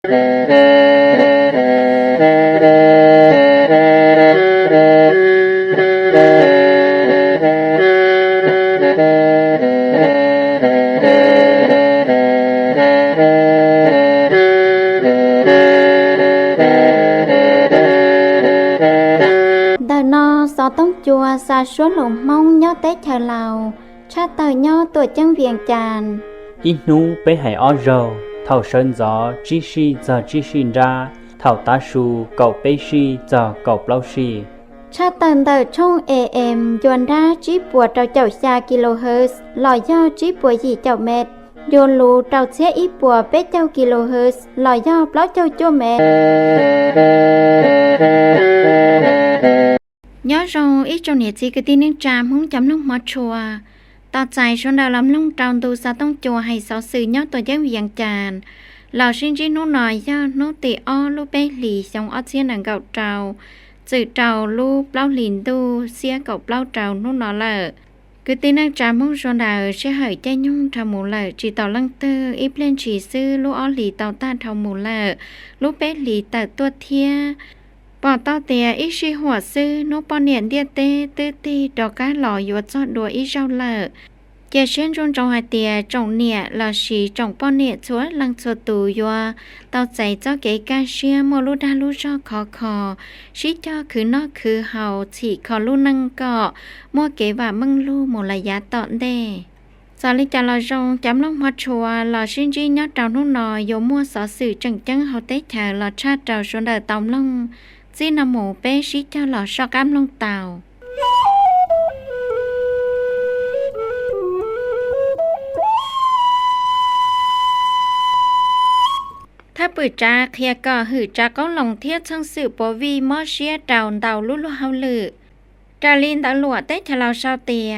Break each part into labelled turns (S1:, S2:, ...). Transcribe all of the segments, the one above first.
S1: Gió tông chùa xa xuống lồng mông nhó tế chờ lào cha tờ nhó tuổi chân viền tràn
S2: ít nú bé hải o rồ thảo sơn gió chi si giờ chi xin ra thảo tá su cậu bé si giờ cậu lâu si
S1: cha tần tờ trong AM dồn ra chỉ bùa trâu chậu xa kHz lò do chỉ bùa gì chậu mệt dồn lù trâu xe ít bùa bé chậu kHz lò do bló chậu chua mệt nhớ rồi ít trong nhiệt gì cái tin nên tràm không chấm lúc mất chùa tao chạy xuống đầu lắm lông tròn tu sa tông chùa hay sáu sự nhớ tôi giáo viện tràn lò xin chỉ nó nói do nó tỉ o lu bé lì xong ở trên đằng gạo trào chữ trào lu bao lìn tu xia cậu bao trào nó nói là cái tin nên tràm không xuống đầu sẽ hỏi chạy nhung thầu mù lợ chỉ tàu lăng tư ít lên chỉ sư lu o lì tàu ta thầu mù lợ lu bé lì tàu tua thia bỏ tao tè ít suy hỏa sư nó bỏ niệm địa tê tư ti đó cá lò yuột cho đùa ít rau lợ kẻ xuyên trong trong hai tè trong nè là xì trong bỏ niệm chúa lăng chúa tù yuột tao chạy cho cái cá xuyên mua lú đa lú cho khó xí cho cứ nó cứ hào chỉ khó lú năng cọ mua cái và măng lú một là giá tọn đê giờ lấy trả lời rong chấm lông hoa chùa là xin chỉ nhớ trào nó nò dù mua sở sự chẳng chẳng hậu tế chờ là cha trào xuống đời tòng lông chỉ nằm mổ bé xí cho lò so cám lông tàuถ้าปืดจ้าเคียก็หือจ้าก็ลงเทียบช่างสื่อปวีมอเชียดาวดาวลุ่นเฮาลือจาลินตาหลวดเต้ชะลาวชาวเตีย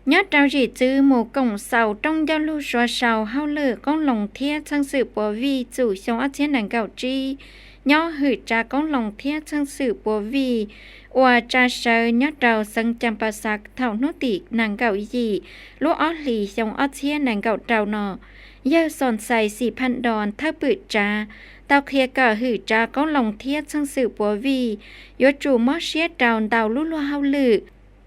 S1: nhớ trao chỉ chữ mù cổng sầu trong giao lưu xóa sầu hao lử con lồng thiết trang sử bố vi chủ sống ở trên đằng gạo chi nhớ hử trà con lồng thiết trang sử bố vi và trà sơ nhớ trao sân chăm bà sạc thảo nốt tị nàng gạo gì lúa ót lì sống ở trên đằng gạo trào nọ giờ sòn xài xìพัน đòn tháp bự trà tao kia cả hử trà con lồng thiết trang sử bố vi yếu chủ mót xiết trào đào lúa hao lử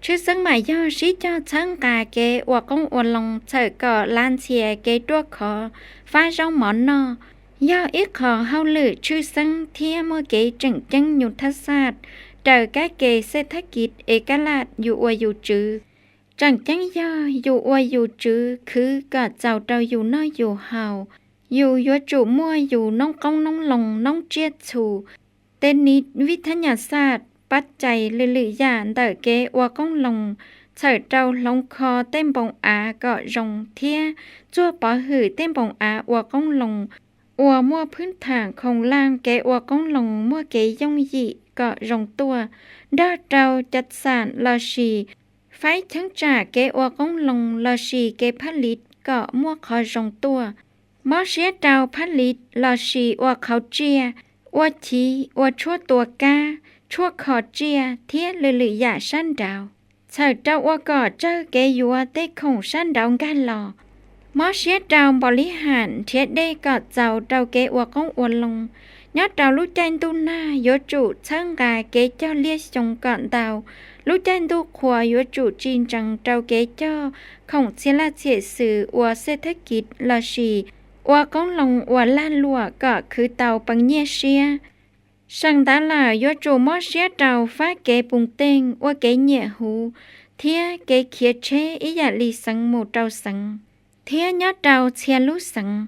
S1: chứ sáng mai do sĩ cho sáng cả kế và con uốn lòng chờ cỏ lan xìa kế đua khó phá rong món nọ do ít khó hao lử chứ sáng thia mua kế chẳng chân nhụt thắt sát chờ cái kế sẽ thách kịt ế cá lạt dù ua dù trừ chẳng chẳng do dù ua dù trừ cứ cả giàu trâu dù nó dù hào dù yếu chủ mua dù nông công nông lòng nông triết chủ tên nít viết thân nhà sát bắt chạy lì lì dàn đợi kế qua công lòng sở trâu lông kho tên bồng á gọi rồng thia chua bỏ hử tên bồng á qua công lòng qua muaพื้นthẳng không lang kế qua công lòng mua kế dông dị gọi rồng tua đa trâu chặt sản là xì phải thắng trả kế qua công lòng là xì kế phát lít gọi mua kho rồng tua mót xé trâu phát lít là xì qua khẩu chia qua chí qua chua tua caชั่วขอเจียเทียลือๆอย่าสั้นดาวเฉิดเจ้าว่าก่อเจ้าเกยัวเต้คงสั้นดาวกันหล่อมอเชียดาวบริหารเทียดได้ก่อเจ้าดาวเกว่าก้องอวนลงยัดดาวลูกจันตุน่าโยจุเชิงกาเกเจ้าเลียชงก่อนดาวลูกจันตุขวาโยจุจีนจังดาวเกเจ้าของเสียละเสียสื่อว่าเศรษฐกิจละชีว่าก้องลงว่าล้านลัวก็คือเตาปังเนียเชียsang đã là do chủ mót xé trào phá kế bùng tên và kế nhẹ hú thía kế khía chế ý dạ lì sẵn một trào sẵn thía nhớ trào xe lú sẵn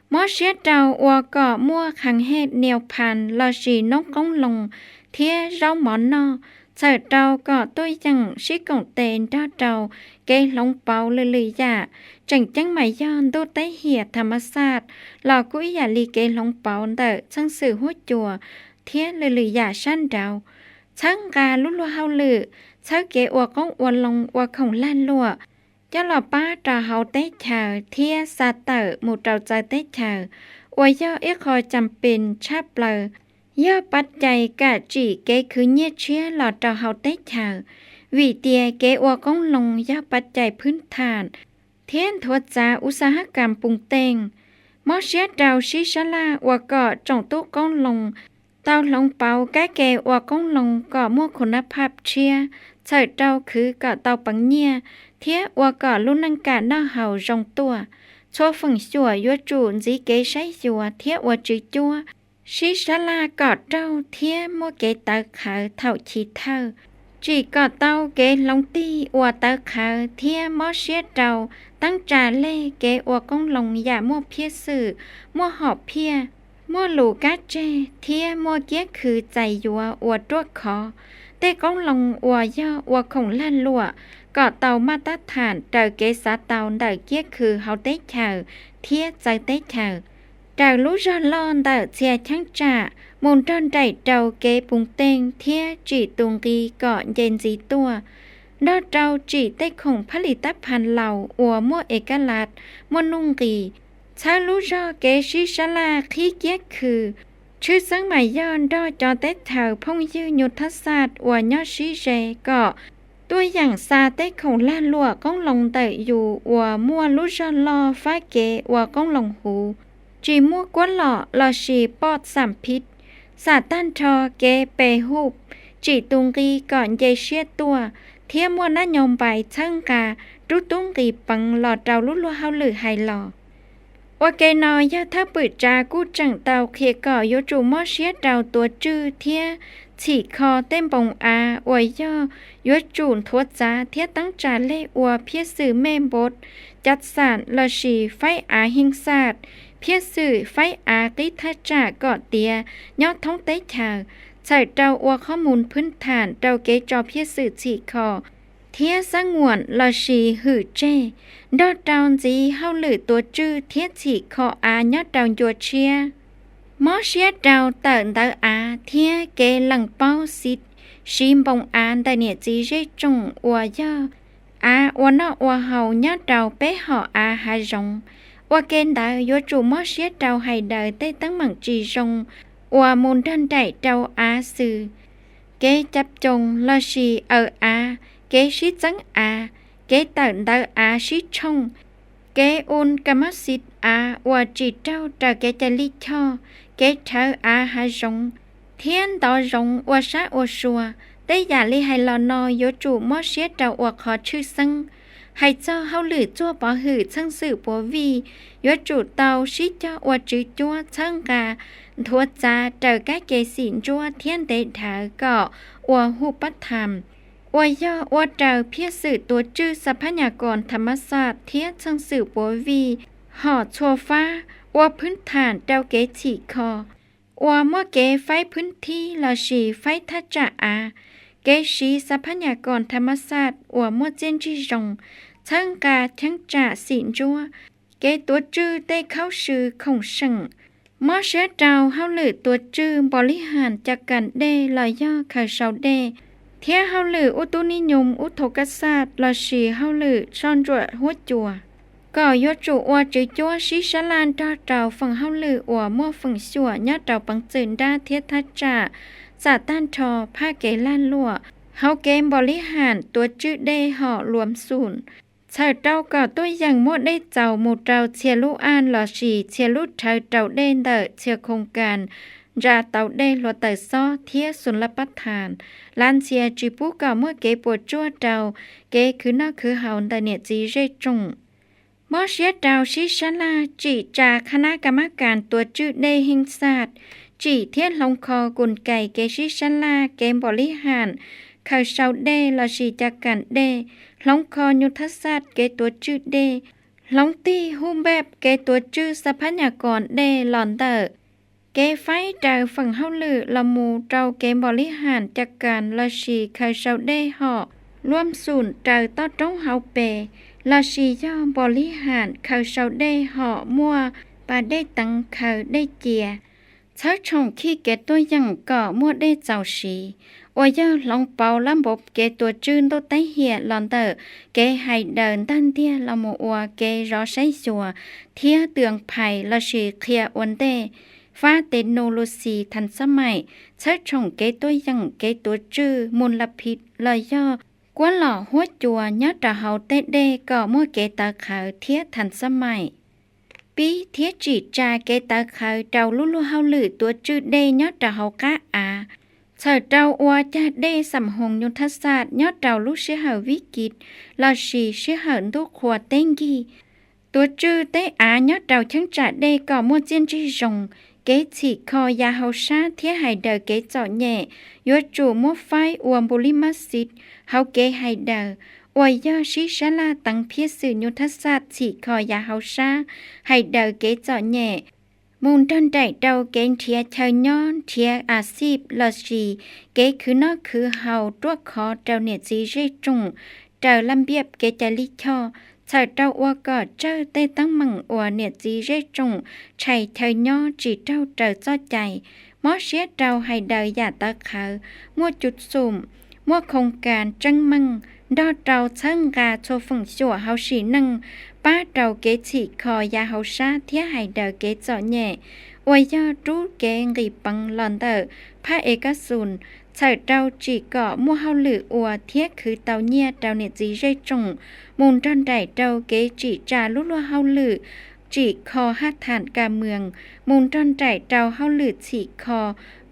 S1: mót xé trào và cỏ mua hàng hết nèo phàn là gì nông công lòng thía rau món nọ sở trào cỏ tôi chẳng xí cổng tên ra trào kế lông bao lì lì dạ chẳng chẳng mày giòn đô tế hiệt thầm sát lò của ý dạ lì kế lông bao đợi sang sự hút chùaเทียลือๆอย่าชั้นดาวช่างกาลุ่นลัวเฮาลือเช้าเกอวก้องอวนลงอวของล้านลัวเจ้าหล่อป้าตาเฮาเต้เฉาเทียซาเตอร์หมู่เจ้าใจเต้เฉาอวยย่อเอ็กคอยจำเป็นชาเปลอย่อปัจจัยกะจีเกคือเนียเชื้อหล่อเจ้าเฮาเต้เฉาวิเตียเกอวก้องลงย่อปัจจัยพื้นฐานเทียนทวดจาอุตสาหกรรมปรุงแต่ง มอเชียดาวชิชลาว่าก็จงตุก้องลงเต้าลงเปาแก้แกว่าก้องลงก็มั่วคุณภาพเชียใส่เต้าคือก็เต้าปังเนียเทียว่าก็ลุ่นนังกาหน้าเห่าจงตัวโชฝั่งชัวยัวจูนจีเกใช้ชัวเทียว่าจืจัวชิชลาก็เต้าเทียมั่วเกตาขาเท่าชีเท่าจีก็เต้าเกลงตีว่าตาขาเทียมอเชียดาวตั้งจาเล่เกว่าก้องลงอย่ามั่วเพียสื่อมั่วหอบเพียมั่วหลูกาเจเทียมั่วเกี้ยคือใจยัวอวดตัวคอแต่ก้องลงอวย่ออวของลั่นลัวก็เตามาตรฐานเตาเกษาเตาเตาเกี้ยคือเฮาเต้เฉาเทียใจเต้เฉาเตารู้จอนลอนเตาเชียช่างจ่ามนต้นใจเตาเกปุงเต็งเทียจีตุงกีเกาะเย็นจีตัวดอเตาจีเต้ของผลิตภัณฑ์เหล่าอัวมั่วเอกลัดมั่วนุ่งกีชาลูจอเกชิชลาขี้เกียจคือชื่อสังหมายย้อนดอจอเต้เถาพงยืยุทธศาสตร์อัวยอชิเจก็ตัวอย่างซาเต้ของล้านลัวก้องลงเตยอยู่อัวมั่วลูจอลอฟ้าเกอัวก้องลงหูจีมั่วกวนหล่อลอชีปอดสามพิษสาตันทอเกเปฮูบจีตุงกีก่อนเยเชียตัวเทียมวนยมไปช่างการุตุงกีปังหลอดเจ้าลุลัวเฮาหรือไฮหลอว่าเกนอยาถ้าปืดจากูจังเตาเคียก่อยจูมอเชียเตาตัวจื้อเทียฉีคอเต็มปงอาอวยย่อยจูนทวดจาเทียตั้งจาเล่อวเพียสื่อแม่บดจัดสารลอชีไฟอาหิงศาสตร์เพียสื่อไฟอากิทัจจากอเตียยอดท้องเต้ชาใส่เตาอวข้อมูลพื้นฐานเตาเกจอเพียสื่อฉีคอเทียสังวนลอชีหือเจดอดาวจีเฮาหรือตัวจื้อเทียฉีคออายอดดาวยัวเชียมอเชียดาวเตินเตออาเทียเกหลังเป้าซิดชิมบงอานแต่เนี่ยจีเจจงอวย่ออาวันออวเฮายอดดาวเป้หออาหาจงว่าเกณฑ์ดาวยัวจูมอเชียดาวให้เดยเต้ตั้งหมังจีจงว่ามูลดันได้ดาวอาสื่อเกจับจงลอชีอาเกชิจังอาเกเตินเตออาชิชงเกอุนกรรมสิทธิ์อาว่าจีเจ้าเตอเกจะลิชอเกเธออาหาจงเทียนต่อจงว่าชะว่าชัวได้อย่าลิให้ลอนอยจูมอเชียดาวว่าขอชื่อซังให้เจ้าเฮาหรือจั่วปอหือช่างสื่อปัววียจูเตาชิเจ้าว่าจื้อจั่วช่างกาทัวจาเตอแก้เกสินจั่วเทียนเตถาก็ว่าหูปัตธรรมว่าย่อว่าเตาเพียสื่อตัวจื้อทรัพยากรธรรมศาสตร์เทียช่างสื่อปัววีห่อชัวฟ้าว่าพื้นฐานเตาเกฉีคอว่ามั่วเกไฟพื้นที่ลาชีไฟทัจจะอาเกชีทรัพยากรธรรมศาสตร์ว่ามั่วเจนจีจงช่างกาช่างจ่าสินจัวเกตัวจื้อได้เข้าชื่อของฉังมอเชียดาวเฮาหรือตัวจื้อบริหารจัดการเดลอยย่อไข่เสาเดเทียเฮาหรืออุตุนิยมอุทกศาสตร์ลาชีเฮาหรือซ่อนจวดหัวจัวก็ยจูว่าจื้อจัวชิชลานดาเตาฝั่งเฮาหรือว่ามั่วฝั่งชั่วยอดเตาปังจืนดาเทียทัจจะสาต้านทอผ้าเกล้านลัวเฮาเกมบริหารตัวจื้อได้ห่อรวมศูนย์ชายเต้าก็ตัวอย่างหมดได้เจ้าหมู่เจ้าเชียลูอานหล่อชีเชียลูชายเจ้าเด่นเดอเชียโครงการจาเต้าเด่นหลัวเตยซ้อเทียสุนละปัทานลานเชียจีปูก็เมื่อเกปวดจั่วเจ้าเกคือนอคือเฮาแต่เนี่ยจีเรจงมอเชียดาวชิชลาจีจาคณะกรรมการตัวจื้อได้หิงศาสตร์จีเทียนลงคอกุนไก่เกชิชลาเกมบริหารเขาเศร้าเดลอชีจากกันเดลงคอยุทธศาสตร์เกตัวจื้อเดลงตีหุ่มแบบเกตัวจื้อทรัพยากรเดหลอนเตอร์เกไฟดาวฝั่งเฮาลือละมูเจ้าเกมบริหารจากการลอชีเขาเศร้าเดห่อร่วมศูนย์เจ้าต้อจ้องเฮาเปลอชีย่อบริหารเขาเศร้าเดห่อมั่วปาได้ตังเขาได้เจียเช้าชงขี้เกตัวยังก่อมั่วได้เจ้าชีว่าย่อลองเป่าลำบบเกตัวจืนตัวไตเหียหลอนเตอเกให้เดินตั้นเทียละโมอัวเกรอใช้ชัวเทียเตืองไผ่ละชีเคลียวันเดฟ้าเตโนโลยีทันสมัยเช้าชงเกตัวยังเกตัวจื้อมลพิษละย่อกวนหล่อหัวจัวยอดตะเฮาเตเดก็มั่วเกตาขาวเทียทันสมัย ปีเทียจีจาเกตาเขาเจ้าลุเฮาหรือตัวจืดเดยอดเจ้าเฮากะอาเฉเจ้าอวจะได้สำหงยุทธศาสตร์ยอดเจ้าลุเสียหาวิกฤตลาชีเสียหาทุกขวดเต็งกีตัวจืดเตอายอดเจ้าทั้งจะได้ก่อมัวเจียนจีจงเกฉีคอยาเฮาชาเทียหายเดอเกเจาะแย่ยัวจูมัวไฟอวมบุริมัสสิดเฮาเกหายเดออวยยอชิชลาตังเพียสื่อยุทธศาสตร์ฉีคอยาเฮาชาให้เดอเกเจาะแย่มูลต้นใดเดาเกณเทียเธอย้อนเทียอาชีพลอชีเกคือนอกคือเฮาตัวคอเจ้าเนียจีเรจงเจ้าลำเบียบเกจะลิชอเฉเจ้าอวก็เจ้าเตตั้งมังอวเนียจีเรจงใช้เธอย้อนจีเจ้าเจ้าจ้อใจมอเสียเจ้าให้เดอยาตะเขามัวจุดสุ่มมัวโครงการจังมังดอเจ้าเชิงกาโชฝงชัวเฮาสีนึงป้าเจ้าเกฉีคอยาเฮาชาเทียให้เดอเกเจาะแย่อวยยอรู้เกงรีปังลอนเตอพระเอกสุนเฉเจ้าจีเกาะมัวเฮาหรืออวเทียคือเตาเนียเจ้าเนจีเรจงมูลจนได้เจ้าเกจีจาลุลัวเฮาหรือจีคอหัดฐานกาเมืองมูลจนได้เจ้าเฮาหรือฉีคอ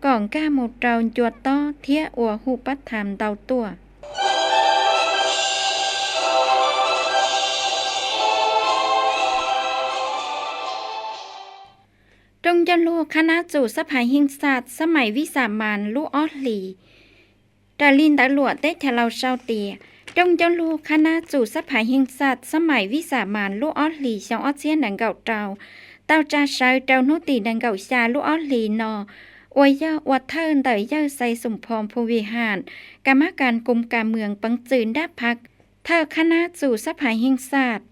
S1: กล่องก้าหมดเจ้าจวดต้อเทียอวหูปัดถามเตาตัวจงจะลูกคณะจู่สภาหิงศาสตร์สมัยวิสามันลูกออสลีดาลินตำรวจได้ทะเลาเชาเตียจงจะลูกคณะจู่สภาหิงศาสตร์สมัยวิสามันลูกออสลีชองออเซียนดังเก่าเต้าจ่าใช้เจ้าโนตีดังเก่าชาลูกออสลีนออวยยอวัดเทินเตยยอใส่สมพรภูวิหารกรรมการกรมการเมืองปังจืนได้พักเธอคณะจู่สภาหิงศาสตร์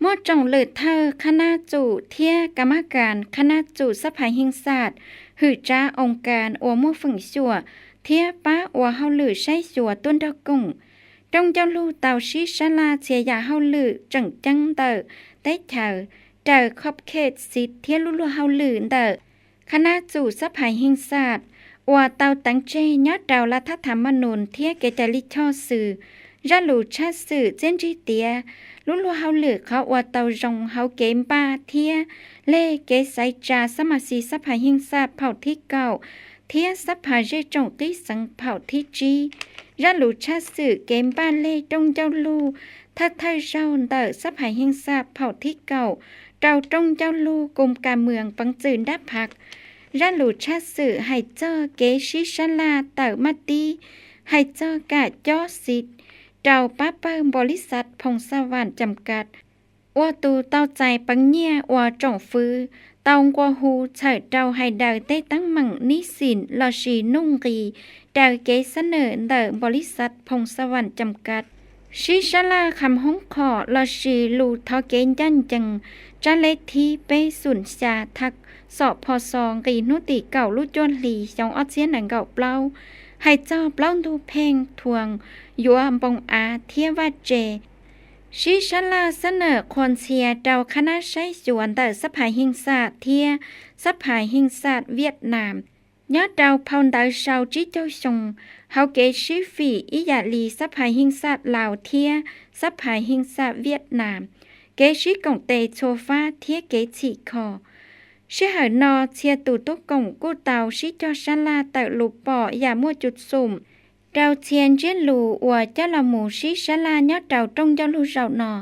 S1: มอจงเลิดเธอคณะจู่เทียกรรมการคณะจู่สภาหิงศาสตร์หือจ้าองค์การอวมัวฝึ่งชัวเทียป้าอวเฮาหรือใช้ชัวต้นดอกกุ้งจงเจ้าลูเตาชิชลาเชียยาเฮาหรือจังจังเตอได้เธอขอบเขตสิทธิ์เทียลุเฮาหรือเตอคณะจู่สภาหิงศาสตร์อวเตาตังเจยอดเตารัฐธรรมนูญเทียเกจลิชอสื่อระลูชาสื่อเจนจิเตียลุเฮาหรือเขาอวเตาจงเฮาเกมป้าเทียเล่เกไซจาสมาชิกสภาหิงศาสตร์เผ่าที่เก่าเทียสภาเจจงที่สังเผ่าที่จีระลูชาสื่อเกมป้าเล่จงเจ้าลูถ้าไทยเจ้าเตอสภาหิงศาสตร์เผ่าที่เก่าเจ้าจงเจ้าลูกรมการเมืองปังจืนได้พักระลูชาสื่อให้เจ้าเกชิชลาเตอมาตีให้เจ้ากะจอสิทธิ์เจ้าป้าเปิ้งบริษัทพงสวรรค์จำกัดว่าตูเต้าใจปังเนียว่าจ่องฟื้อเตากว่าหูเฉิดเจ้าให้เดาได้ตั้งมั่งนิสินลอชีนุ่งรีเดาเกเสนอเดอบริษัทพงสวรรค์จำกัดชิชลาคำห้องขอลอชีลูทอเกนยันจังจะเลทีเปสุนชาทักสอบพอซองกีนุติเก่าลุจวนหลีจองออเซียนหนังเก่าเปล่าให้เจ้าเปล่าดูเพลงทวงยัวบงอาเทียว่าเจชิชลาเสนอคนเชียเจ้าคณะใช้จวนแต่สภาหิงศาสตร์เทียสภาหิงศาสตร์เวียดนามยอดดาวพาวดาวชาวจิเจ้าชงเฮาเกชิฟีอิยาลีสภาหิงศาสตร์ลาวเทียสภาหิงศาสตร์เวียดนามเกชิกงเตโชฟาเทียเกฉีคอชื่อหนอเชียตูตุกงกู้เตาชิจอชลาเตอลูปออย่ามั่วจุดสุ่มเราเชียนเจียนลูอวเจ้าละหมูชิชลายอดเราตรงเจ้าลูเราหนอ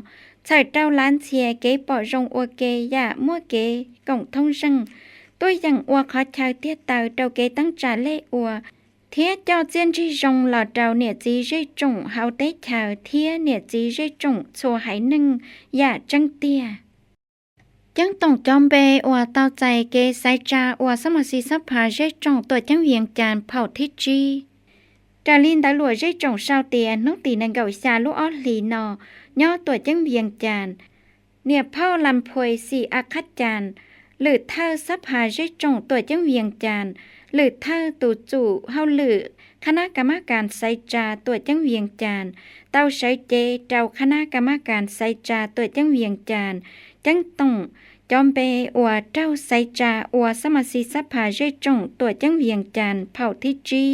S1: ใส่เจ้าล้านเชียเกปอรงอวเกอย่ามั่วเกกงทงซังตัวอย่างอวขอชาวเทียเตาเราเกตั้งจ่าเล่อวเทียเจ้าเจียนจีรงหล่อเราเนี่ยจีเรจงเฮาเต้ชาวเทียเนี่ยจีเรจงโชว์หายหนึ่งอย่าจังเตียจังต้องจอมเบอวเตาใจเกไซจาอวสมาชิกสภาเรจงตัวจังเวียงจานเผ่าทิจีดาลินตำรวจเรจงชาวเตียนกตีนังเก่าชาลูกออลีนอย่อตัวจังเวียงจานเนี่ยเผ่าลำพวยสีอาคัดจานหรือเธอสภาเรจงตัวจังเวียงจานหรือเธอตูจู่เฮาหรือคณะกรรมการไซจาตัวจังเวียงจานเต้าใช้เจเจ้าคณะกรรมการไซจาตัวจังเวียงจานจังต้องจอมเปอวเจ้าไซจาอวสมาชิกสภาเรจงตัวจังเวียงจานเผ่าทิจี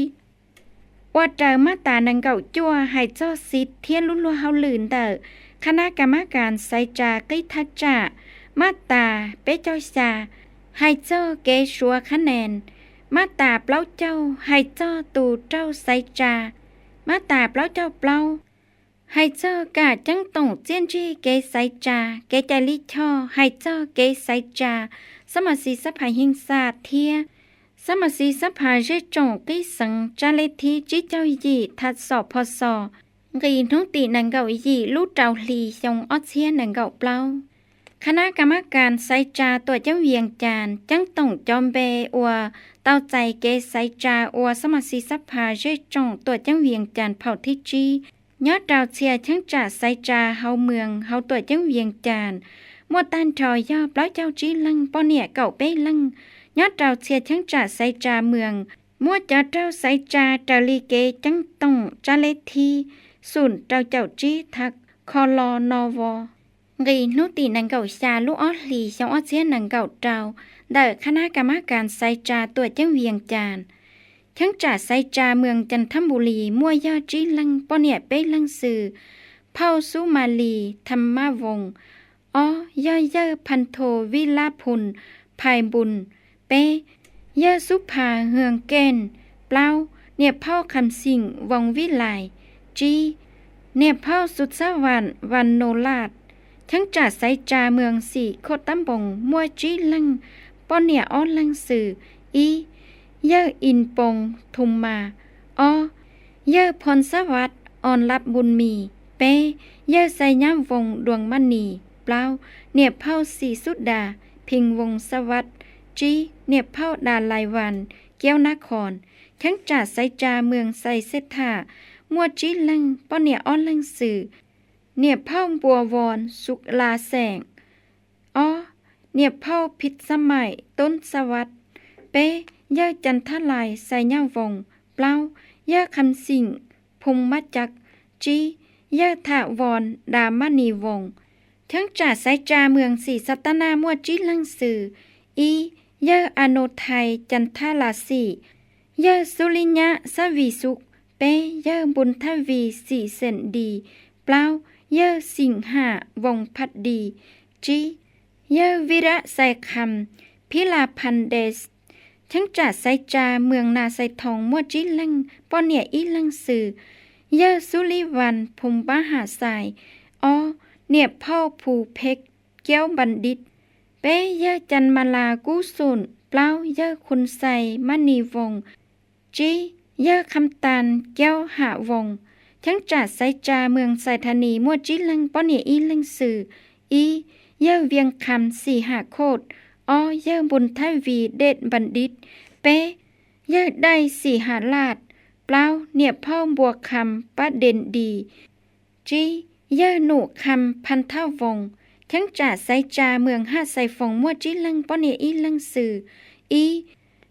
S1: ว่าเจอมาตานังเก่าจั่วให้เจ้าสิทธิ์เทียนลุเฮาลืนเตอคณะกรรมการไซจากิทัจจะ มาตาเป้เจ้าซาให้เจ้าเกชัวคะแนนมาตาเปล่าเจ้าให้เจ้าตูเจ้าไซจามาตาเปล่าเจ้าเปล่าให้เจ้ากะจังต้องเจียนจี้เกไซจาเกใจลิช่อให้เจ้าเกไซจาสมาสีสภาหิงสาเทียสมาสีสภาเจจงกิสังจาเลทีจิเจ้ายีทัดสอบพอสอกีนุตีนังเกายีลู่เจ้าหลีทรงออเชียนังเกาเปล่าคณะกรรมการไซจาตัวเจ้าเวียงจานจังต้องจอมเบอัวเต้าใจเกไซจาอัวสมาสีสภาเจจงตัวเจ้าเวียงจานเผาที่จียอดดาวเชียทั้งจ่าไซจาเฮาเมืองเฮาตัวเจ้าเวียงจานมัวตันทอยอเปล่าเจ้าจีลังป้อเนี่ยเก่าเป้ลังยอดดาวเชียทั้งจ่าไซจาเมืองมัวจ่าเจ้าไซจาเจ้าลีเกจังต้องจาเลทีศูนย์เจ้าเจ้าจีทักคอลอนอวอกีนุตีนังเก่าชาลูกออหลีชงออเชียนังเก่าเจ้าเดิคณะกรรมการไซจาตัวเจ้าเวียงจานทั้งจ่าไซจาเมืองจันทบุรีมัวยอจีลังป้อเนี่ยเป้ลังสื่อเผาสุมาลีธรรมวงศ์ย่อยพันโทวิลาพุนภายบุญเป้เยอสุภาเฮืองเกนเปล่าเนี่ยเผาคำสิ่งวงวิไลจีเนี่ยเผาสุดสวรรค์วันโนลาดทั้งจ่าไซจาเมืองสี่โคตำบงมัวจีลังป้อเนี่ยอ้อนลังสื่ออีเยออินปงทุมมาเยอพรสวัสดิ์อ่อนรับบุญมีเป้เยอไซย้ำวงดวงมณีเปล่าเนี่ยเผาสีสุดดาพิงวงสวัสดิ์จีเนี่ยเผาดาลายวันเกี้ยวนครทั้งจ่าไซจาเมืองไซเซธามัวจีลังป้อเนี่ยอ้อนลังสื่อเนี่ยเผาบัววอนสุกลาแสงเนี่ยเผาพิษสมัยต้นสวัสดิ์เป้เยอจันทลายไซย่าวงเปล่าเยอคำสิ่งพุงมัจจักจีเยอถาวรดามณีวงทั้งจ่าไซจาเมืองสีสัตนามัวจีลังสื่อเยออโนไทยจันทลาสีเยอสุริยะสวีสุขเป้เยอบุญทวีสีเสนดีเปล่าเยอสิงหาวงพัดดีจีเยอวิระไซคำพิลาพันเดสทั้งจ่าไซจาเมืองนาไซทองมัวจีลังป้อเนี่ยอีลังสื่อเยอสุริวันภูมิบ้าหาสายเนี่ยพ่อผูเพกเกี้ยวบัณฑิตเป้เยอจันมาลากู้สุนเปล่าเยอคุณไซมณีวงจีเยอคำตาลเกี้ยวหาวงทั้งจ่าไซจาเมืองไซธานีมัวจีลังป้อเนี่ยอีลังสื่อเยอเวียงคำสี่หาโคตรเยอบุญทวีเดชบัณฑิตเป้เยอได้สี่หาลาดเปล่าเนี่ยพ่อบัวคำป้าเด่นดีจีเยอหนูคำพันทวงทั้งจ่าไซจาเมืองห้าไซฟงมัวจีลังป้อเนี่ยอีลังสื่อ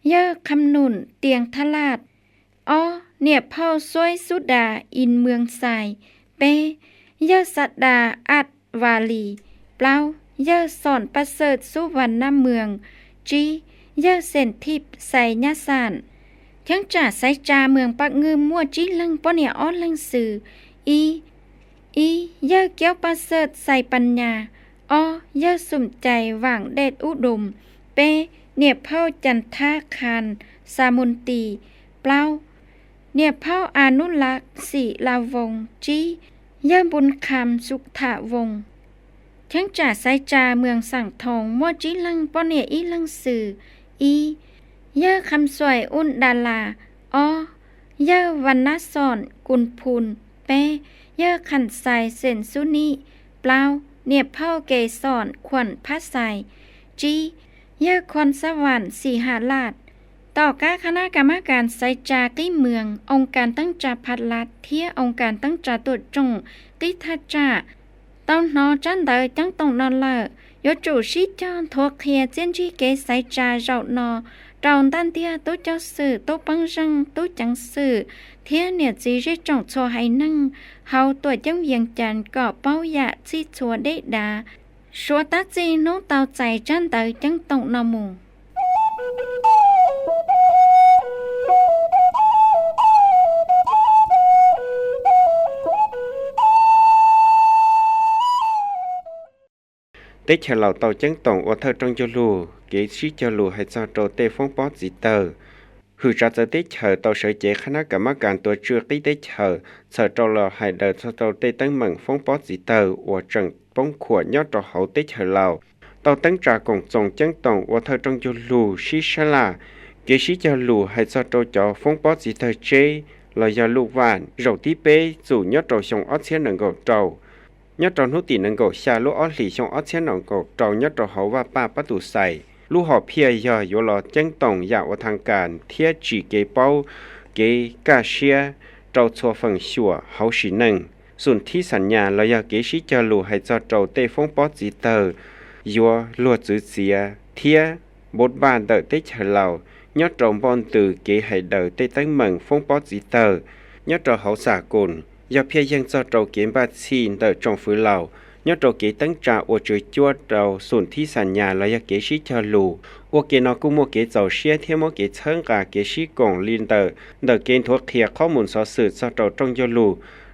S1: เยอคำนุนเตียงทลาดเนี่ยพ่อซวยสุดาอินเมืองทรายเป้เยอสัตดาอัดวาลีเปล่าเยอสอนประเสริฐสุวรรณเมืองจีเยอเซนทิพใส่ยาสานทั้งจ่าไซจาเมืองปักงืมมัวจีลังป้อเนี่ยอ้อนลังสื่อเยอเกี้ยวประเสริฐใส่ปัญญาเยอสุ่มใจหว่างเดชอุดมเป้เนี่ยเผาจันทาคารสามุนตีเปล่าเนี่ยเผาอนุรักษ์ศิลาวงจีเยอบุญคำสุขถาวงทั้งจ่าไซจาเมืองสั่งทองมัวจีลังป้อเนี่ยอีลังสื่อเยอคำสวยอุ่นดาลาเยอวันนสอนกุลพูนเป้เยอขันใสเซนสุนีเปล่าเนี่ยเผาเกสอนขวัญพัดใสจีเยอคอนสวรรค์สีหาลาดต่อการคณะกรรมการไซจาที่เมืององค์การตั้งจ่าพัดลัดเทียองค์การตั้งจ่าตัวจงติทัจจ่าต้องนอจันเดยจังต้องนอนเลอยจู่ชิจอนทัวเคียเจนจีเกไซจาเจ้านอตอนตันเทียตู้เจ้าสื่อตู้ปังจังตู้จังสื่อเทียเนี่ยจีจะจงโชว์ให้นั่งเฮาตัวจังเวียงจันก็เป้ายะจีชัวได้ดาชัวตาจีน้องเตาใจจันเดยจังต้องนอมู
S2: เ
S3: tế chờ lầu tàu chân tổng ở thơ trong cho lù kế sĩ cho lù hay cho trâu tê phong bó dị tờ hư ra giờ tế chờ tàu sở chế khả năng cả mắt càng tuổi chưa tí tế chờ sở trâu lò hay đợi cho tàu tê tấn mừng phong bó dị tờ ở trận bóng khủa nhót trò hậu tế chờ lầu tàu tấn trà cùng dòng chân tổng ở thơ trong cho lù sĩ xa là kế sĩ cho lù hay cho trâu cho phong bó dị tờ chế là do lù vạn rầu tí bê dù nhót trâu xong ớt xe nâng gầu trâu nhót trâu nút tỉ nâng gầu xa lũ ớt lì xong ớt xe nâng gầu trâu nhót trâu hậu và ba bắt tù xàiลูกหอบเพียยออยู่หลอจังต้องอยากว่าทางการเทียจีเกเป้าเกกาเชียเจ้าชัวฝั่งชัวเฮาสิหนึ่งส่วนที่สัญญาเราอยากเกชิจะลู่ให้เจ้าเจ้าเตฟงป๊อจีเตอร์ยัวลวดจื้อเสียเทียบทบาทเดอเตเฉลายอดจงบอนตือเกให้เดอเตตั้งเมืองฟงป๊อจีเตอร์ยอดเจ้าเฮาสากลอยากเพียยังเจ้าเจ้าเกมบาซีนเดอจงฟื้นเหล่ายอดเราเกตั้งจ่าอวดจุยจวดเราส่วนที่สัญญาเราอยากเกชิเชลูอวดเกนอกุโมเกเจ้าเชียเทียมเกเชิงกาเกชิกงลินเตอร์เดอเกนทัวเคียข้อมูลสอสื่อสอเราจงยลู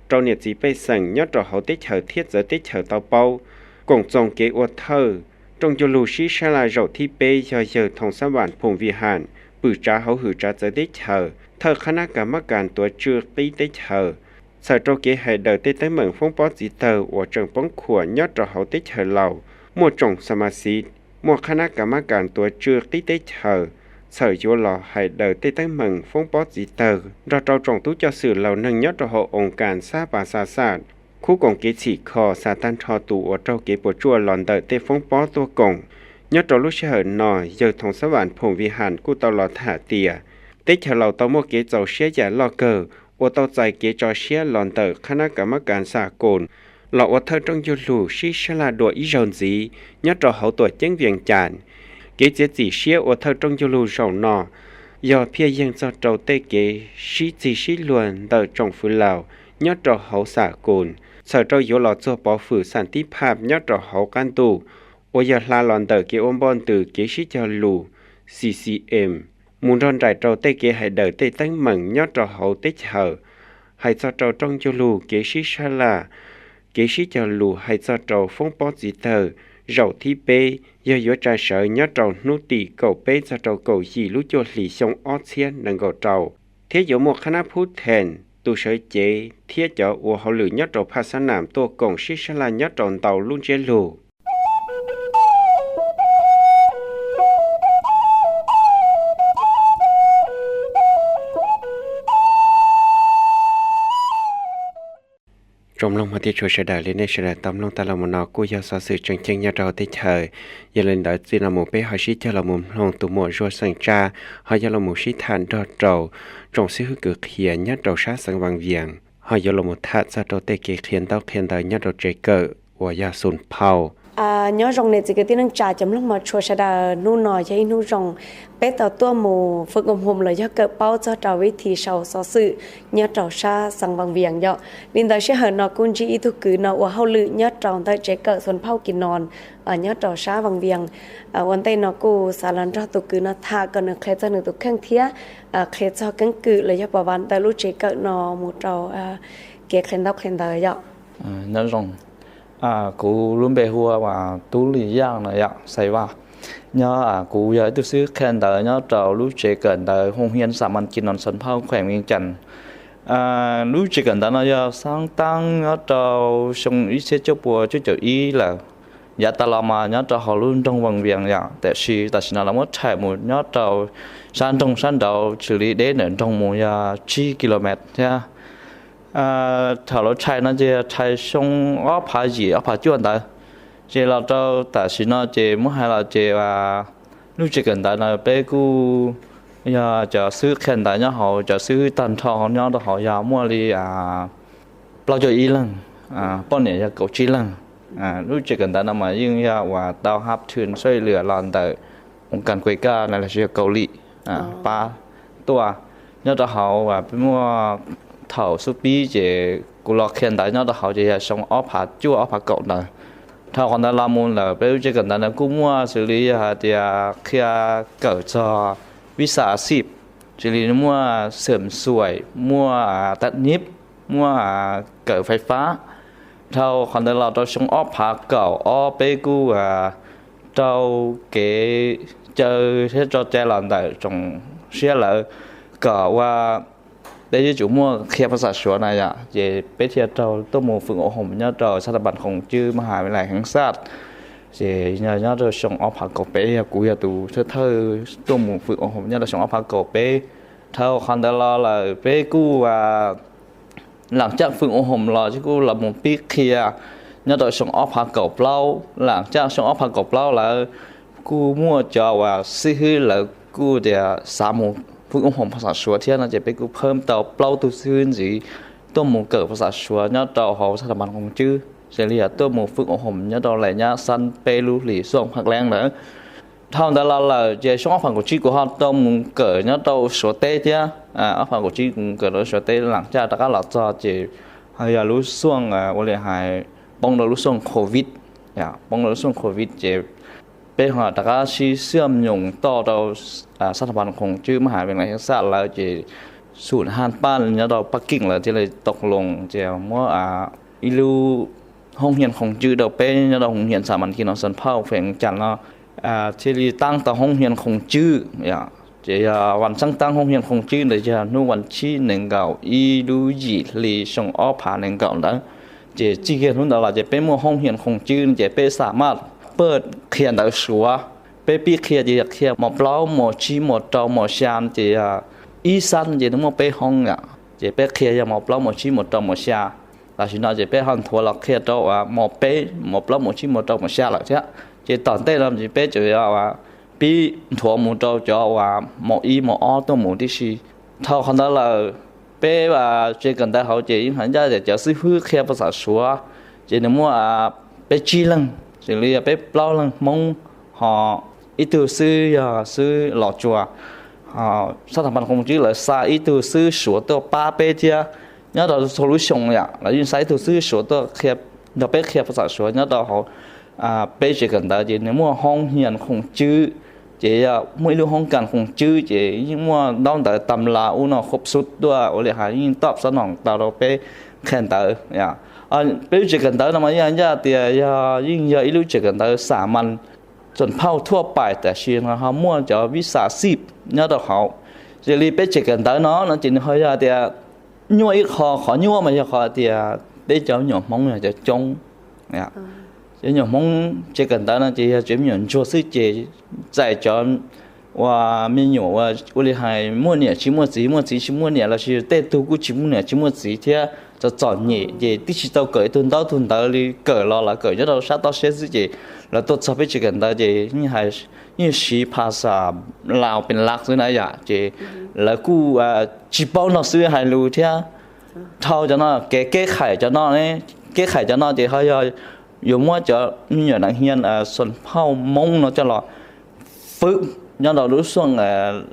S3: เราเนี่ยจีไปสั่งยอดเราเขาได้เฉเทียจะได้เฉเตาเป้ากงจงเกอวดเธอจงยลูชิชลาเราที่เปยเยอะทองสวรรค์พงวิหารปื้จ้าเขาหือจ้าจะได้เฉเธอคณะกรรมการตัวเจือกตีได้เฉsở trâu kế hay đời tê tới mừng phong bó dị tờ của trường bóng khủa nhót trò hậu tế chờ lầu một trồng samasit một khả năng cảm cảm tuổi chưa tí tế chờ sở dỗ lò hay đời tê tới mừng phong bó dị tờ ra trâu trồng tú cho sự lầu nâng nhót trò hậu ổng càn xa bà xa xa khu cổng kế chỉ kho xa tan trò tù ở trâu kế bộ chua lòn đời tê phong bó tua cổng nhót trò lúc sẽ hở nò giờ thông xã bản phùng vi hàn cụ tàu lò thả tìa tế chờ lầu tàu một kế dầu xế giả lò cờว่าต่อใจเกจอเชียหลอนเตอคณะกรรมการสากลหลอกว่าเธอต้องยูลูชิชลาดัวอีจอนซียอดจอเขาตัวเจ้งเวียงจานเกเจจีเชียว่าเธอต้องยูลูสองนอยอเพียยังจะเจ้าเตเกชิจีชิลวนเตอจงฟื้นเหล่ายอดจอเขาสากลเสือเจ้าอยู่หลอดจัวปอฝืนสันติภาพยอดจอเขากันตูว่ายอดลาหลอนเตอเกอมบอนตือเกชิจอลู CCMมุนรอนใจเจ้าเตเกให้เดินเตตั้งเหมืองยอดเจ้าเขาเตเฉอให้เจ้าเจ้าจงจูลูเกชิชาลาเกชิจาลูให้เจ้าเจ้าฟงปอจีเตอเราที่เปยอยใจเสยยอดเจ้านุตีเก่าเปเจ้าเจ้าเก่ายีรู้จวดหลีชงออเชียนนังเก่าเจ้าเทียอยู่หมวกคณะพูดแทนตูเสยเจเทียเจ้าอัวเขาหรือยอดเจ้าภาษานามตัวกงชิชาลายอดเจ้าเต่าลุ่นเจลูจมลงมาที่ช่วยเฉดเลยในเฉดตำลงตาลมุนกูยาสอสื่อจังจังยาเราได้เฉยยาเล่นได้จีนละมุไปหาชิเจาละมุลงตัวหมวดรัวสังจ้าหายาละมุชิทานดอเจ้าจงซื้อเกิดเขียนยัดเราชาสังวังเวียงหายาละมุทัดจะเราเตเกเขียนเต้าเขียนได้ยัดเราเจเกอร์ว่ายาสุนเผา
S4: nhớ rong này chỉ cái tiếng trà chấm lúc mà chua sada nu nọ cho nu rong bé tàu tua mù phượng ngầm hùm là do cỡ bao cho trào với thì sầu so sự nhớ trào xa sang bằng viền dọ nên ta sẽ hở nọ cung chỉ thu cứ nọ ở hậu lự nhớ trào ta chế cỡ xuân phao kín nòn nhớ trào xa bằng viềnวันtay nọ cô xả lần ra tụ cứ nọ tha còn nọ khé cho nọ tụ khang thía khé cho cứng cự là do bảo văn ta lúc chế cỡ nọ một trào kẹt khen đau khen đời dọ
S5: nhớ rongกูรุ่นเบหัวว่าตู้หลีย่างน่ะอยากใส่ว่าเนาะกูอยากซื้อแคนเตอร์เนาะเจ้ารู้เจเกินเตอร์โรงเรียนสามัญกินนอนสันเผาแขวงเวียงจันทร์รู้เจเกินเตอร์เนาะอยากสร้างตั้งเนาะเจ้าชงอีเสเจ้าปัวเจ้าอีล่ะอยากตลอดมาเนาะเจ้าเขารุ่นตรงวังเวียงอย่างแต่สินะละมดใช้หมดเนาะเจ้า山道距离ได้1ชั่วโมง4กิโลเมตรใช่ถ้าเราใช้นั่นจะใช้ช่องอ้อผาจีอ้อผาจวนได้เจเราเจ้าแต่สินะเจมุ่งให้เราเจว่ารู้จักกันได้นะไปกูอยากจะซื้อแคนได้เนี่ยเขาจะซื้อตันทองเนี่ยเขาอยากมั่วเลยเราจะอีหลังป้อนเนี่ยจะเกาจีหลังรู้จักกันได้นะมายิ่งอยากว่าดาวฮับทุนช่วยเหลือหลานแต่องค์การกุยก้าในรัสเซียเกาหลีป้าตัวเนี่ยเขาว่าเป็นมั่วเท่าสุปีเจกูรอเขียนได้เนาะเขาจะส่งอ้อผาจั่วอ้อผาเก่านะถ้าคนนั้นละมุนแล้วไปรู้จักกันนั้นกูมั่วสิริฮะเดียเคียเกิดจอวิสาชีพสิริมั่วเสริมสวยมั่วตัดนิบมั่วเกิดไฟฟ้า เท่าคันเดเราชงออผาเก่าออเปกูเจ้าเก๋เจอเทเจ้าแจหลันได้จงเสียเลยก็ว่าได้ยินจุมั่วเขียนภาษาชัวนะอย่าเจไปเที่ยวเจ้าตัวหมู่ฝึกอบรมเนี่ยเจ้าสถาบันของชื่อมหาวิทยาลัยแห่งชาติเจเนี่ยเจ้าชงออผาเก่าเป้กูอย่าตูเธอตัวหมู่ฝึกอบรมเนี่ยเราชงออผาเก่าเป้เท่าคันเดเราเลยเป้กูว่าหลังจากฝึกอบรมเราที่กูหลับมุมปีเขียเนี่ยเราชงออผาเก่าเปล่าหลังจากชงออผาเก่าเปล่าแล้วกูมั่วจะว่าซื้อแล้วกูเดี๋ยวสามโมงฝึกอบรมภาษาชัวเที่ยนะจะไปกูเพิ่มเตาเปล่าตัวซื้อสิตัวหมู่เกิดภาษาชัวเนี่ยเราเฮาสถาบันของชื่อเฉลี่ยตัวหมู่ฝึกอบรมเนี่ยเราหลายเนี่ยสั้นเปรูหลีส่วงพักแรงแล้วเท่านั้นเราจะช่องฝั่งของชื่อกูฮะตัวหมู่เกิดเนี่ยเราชัวเตเที่ยฝั่งของชื่อกูเกิดเราชัวเตหลังจากตะการหลักจะให้รู้ส่วงวันเลยหายป้องเรารู้ส่วงโควิดป้องเรารู้ส่วงโควิดจะไปหาตะการชี้เชื่อมโยงต่อเราสถาบันของชื่อมหาวิทยาลัยแห่งชาติเราจะศูนย์อาหารป้านเนี่ยเราปักกิ่งเราจะเลยตกลงจะว่าอีลูห้องเรียนของชื่อเราเป็นเนี่ยเราห้องเรียนสามัญกินนสันเผาแฝงจันทร์เนาะที่ตั้งต่อห้องเรียนของชื่อจะวันสั่งตั้งห้องเรียนของชื่อเลยจะนู่วันที่1เก่าอีลูจีลีส่งออผา1เก่าแล้วจะจีเกียรติเราจะเป็นห้องเรียนของชื่อจะเป็นสามารถเปิดเขียนได้ชัวไปปีเขียนจะเขียนหมอเปล่าหมอชีหมอเจ้าหมอชามจะอีสันจะต้องมาไปห้องจะไปเขียนหมอเปล่าหมอชีหมอเจ้าหมอชาแต่ฉันจะไปห้องทัวร์เราเขียนเจ้าว่าหมอเป้หมอเปล่าหมอชีหมอเจ้าหมอชาหรอกใช่จะตอนเต้เราจะไปจะว่าปีทัวร์หมอเจ้าจะว่าหมออีหมออ้อตัวหมอที่ชีเท่าขนาดเราไปว่าจะกันได้เขาจะยิ่งหันจะซื้อพื้นเขียนภาษาชัวจะนึกว่าไปจีลังเฉลี่ยไปเปล่าลังมงหออีตัวซื้อหลอดจัวสถาบันของชื่อเลยซาอีตัวซื้อชัวตัวป้าเปเจียเนี่ยเราโซลูชันแล้วยิ่งใช้ตัวซื้อชัวตัวเขียนเราไปเขียนภาษาชัวเนี่ยเราเขาไปเจอกันได้จะในมั่วห้องเรียนของชื่อจะไม่รู้ห้องการของชื่อจะยิ่งมั่วต้องแต่ตำราอุณหครบสุดด้วยโอเลยหายิ่งตอบสนองตาเราไปแข่งต่อไปเจอกันได้นะมันยังเดียยิ่งอีรู้เจอกันได้สามัญจนเผาทั่วไปแต่เชียงเขามั่วจะวิสาสิบเนี่ยเราเขาจะรีบไปเจอกันได้เนาะจริงเขาจะเดียยั่วอีกขอยั่วมันจะขอเดียได้เจ้าหนุ่มมองจะจงเนี่ยเจ้าหนุ่มมองเจอกันได้นะจะจะมีหนุ่มชัวซื้อเจใจจอนว่ามีหนุ่มว่าอุลิหายมั่วเนี่ยชิมั่วสีชิมั่วเนี่ยเราชื่อเต้ตัวกูชิมั่วเนี่ยชิมั่วสีเทียจะจอดnhẹ về tí chỉ tao cởi tuần tao đi cởi lo là cởi cho tao sát tao sẽ gì là tôi sắp biết chỉ cần tao gì như hay như sĩ Pasa Lào bên lạc dưới này vậy chị là cu chỉ bao nó xưa hay lù thế thao cho nó cái khải cho nó đấy cái khải cho nó thì hơi dùng mua cho như đặng hiền xuân phao mông nó cho là phước nhớ đầu đối xuân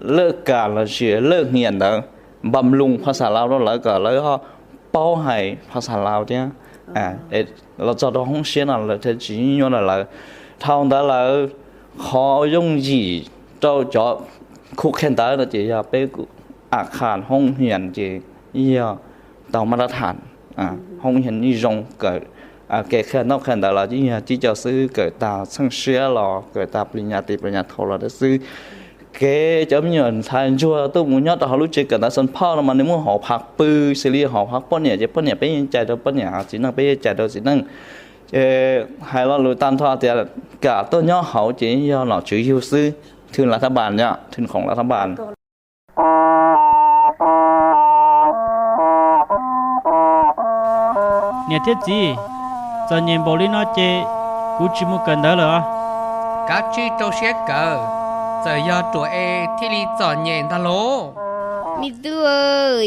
S5: lơ cả là chỉ lơ hiền đó bầm lùng ภาษาลาวđó là cả lấy ho เป้าให้ภาษาลาวเนี่ยเราจะต้องห้องเสียนั่นแหละที่จริงอยู่นั่นแหละเท่านั้นแล้วขอยงยีเจ้าจะคุกแข่งได้นะจีอย่าไปอาคารห้องเรียนจีอย่าตามมาตรฐานห้องเรียนนี่รงเกิดแก่แค่นอกแข่งได้ละจีอย่าที่จะซื้อเกิดตาช่างเสียหรอเกิดตาปริญญาตรีปริญญาโทเราได้ซื้อcái chấm nhận thành chua tôi muốn nhớ họ lúc chơi cả sân phao mà nếu muốn họ phạt bự xử lý họ phạt bao nhiêu chứ bao nhiêu bây chạy đâu bao nhiêu chỉ năng bây chạy đâu chỉ năng hay là lối tan thoa thì cả tôi nhớ họ chỉ do nó chữ hiệu sư thường là tháp bàn nhá thường không là tháp bàn
S6: nhà thiết gì giờ nhìn bộ đi nó chơi cú chỉ muốn cần đó rồi
S7: các chị đâu sẽ cờ giờ giờ tuổi thì đi chọn nhện ta lố
S8: mi tu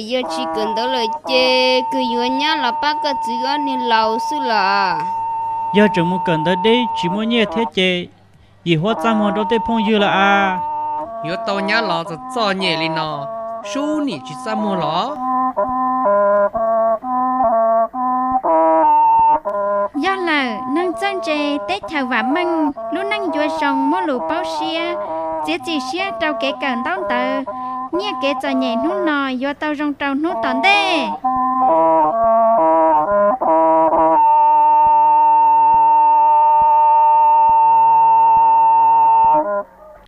S8: giờ chỉ cần đó là chơi cứ vừa nhá là bác cái chữ nên lâu xưa là
S6: giờ chẳng muốn cần đó đi chỉ muốn nhẹ thế chơi gì hóa ra mà đâu tới phong dư là
S7: giờ tao nhá lòจะchọn nhện lên nó số nị chỉ ra mua ló
S1: do là năng chân chơi tết thảo và măng luôn năng vui sòng mua lụa bao xia chỉ xia trâu kế cần tao tờ nhẹ kế cho nhẹ nút nò do tao rong trâu nút tòn đê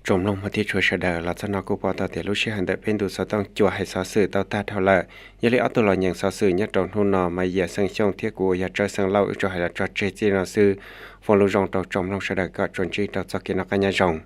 S3: จมลงมาที่ชัวชดาลักษณะกูปอตาเตลุชิหันแต่เป็นดูสต้องจัวให้ซอสื่อเต้าตาเท่าละยลิเอาตัวหล่ออย่างซอสื่อยัดตรงทุนนอมาเหยียดสังช่องเทียกูอยากจะสังเล่าอุจจาระจอดเจจีนอซื้อฟอลลูจงตจมลงชดาก็จนจีตอสกินกันยาจง